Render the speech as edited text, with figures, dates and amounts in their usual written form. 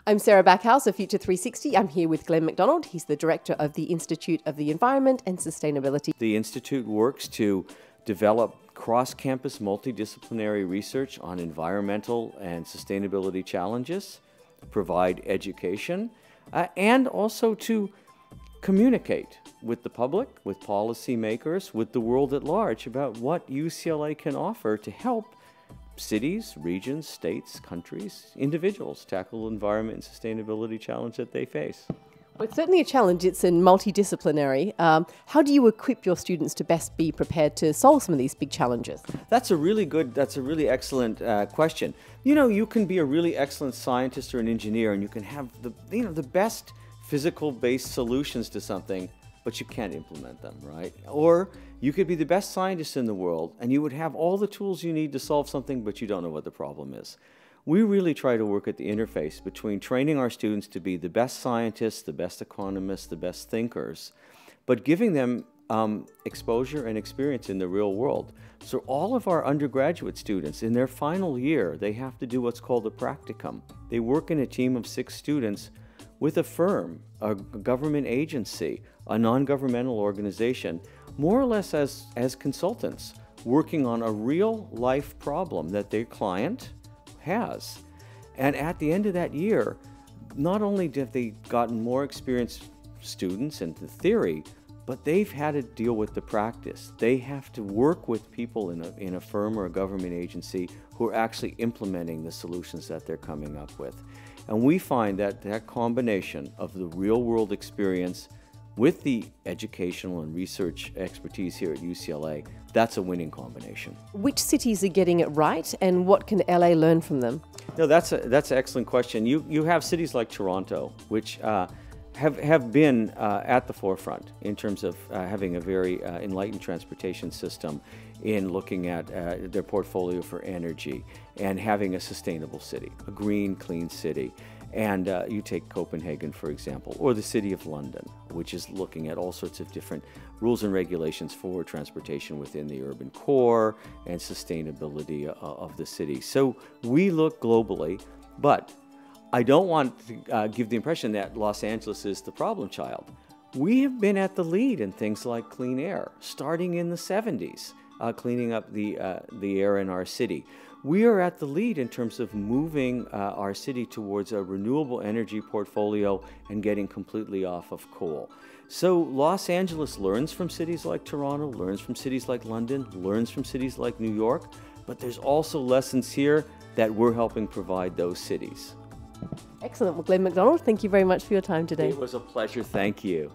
I'm Sarah Backhouse of Future 360. I'm here with Glen MacDonald. He's the director of the Institute of the Environment and Sustainability. The Institute works to develop cross-campus multidisciplinary research on environmental and sustainability challenges, provide education, and also to communicate with the public, with policymakers, with the world at large about what UCLA can offer to help cities, regions, states, countries, individuals tackle environment and sustainability challenge that they face. Well, it's certainly a challenge. It's in multidisciplinary. How do you equip your students to best be prepared to solve some of these big challenges? That's a really excellent question. You know, you can be a really excellent scientist or an engineer, and you can have the best physical-based solutions to something, but you can't implement them, right? Or you could be the best scientist in the world, and you would have all the tools you need to solve something, but you don't know what the problem is. We really try to work at the interface between training our students to be the best scientists, the best economists, the best thinkers, but giving them exposure and experience in the real world. So all of our undergraduate students, in their final year, they have to do what's called a practicum. They work in a team of 6 students with a firm, a government agency, a non-governmental organization, more or less as consultants, working on a real-life problem that their client has. And at the end of that year, not only have they gotten more experienced students in the theory, but they've had to deal with the practice. They have to work with people in a firm or a government agency who are actually implementing the solutions that they're coming up with. And we find that that combination of the real-world experience with the educational and research expertise here at UCLA, that's a winning combination. Which cities are getting it right, and what can LA learn from them? No, that's an excellent question. You have cities like Toronto, which have been at the forefront in terms of having a very enlightened transportation system, in looking at their portfolio for energy and having a sustainable city, a green, clean city. And you take Copenhagen, for example, or the City of London, which is looking at all sorts of different rules and regulations for transportation within the urban core and sustainability of the city. So we look globally, but I don't want to give the impression that Los Angeles is the problem child. We have been at the lead in things like clean air, starting in the 70s, cleaning up the air in our city. We are at the lead in terms of moving our city towards a renewable energy portfolio and getting completely off of coal. So Los Angeles learns from cities like Toronto, learns from cities like London, learns from cities like New York, but there's also lessons here that we're helping provide those cities. Excellent. Well, Glen MacDonald, thank you very much for your time today. It was a pleasure. Thank you.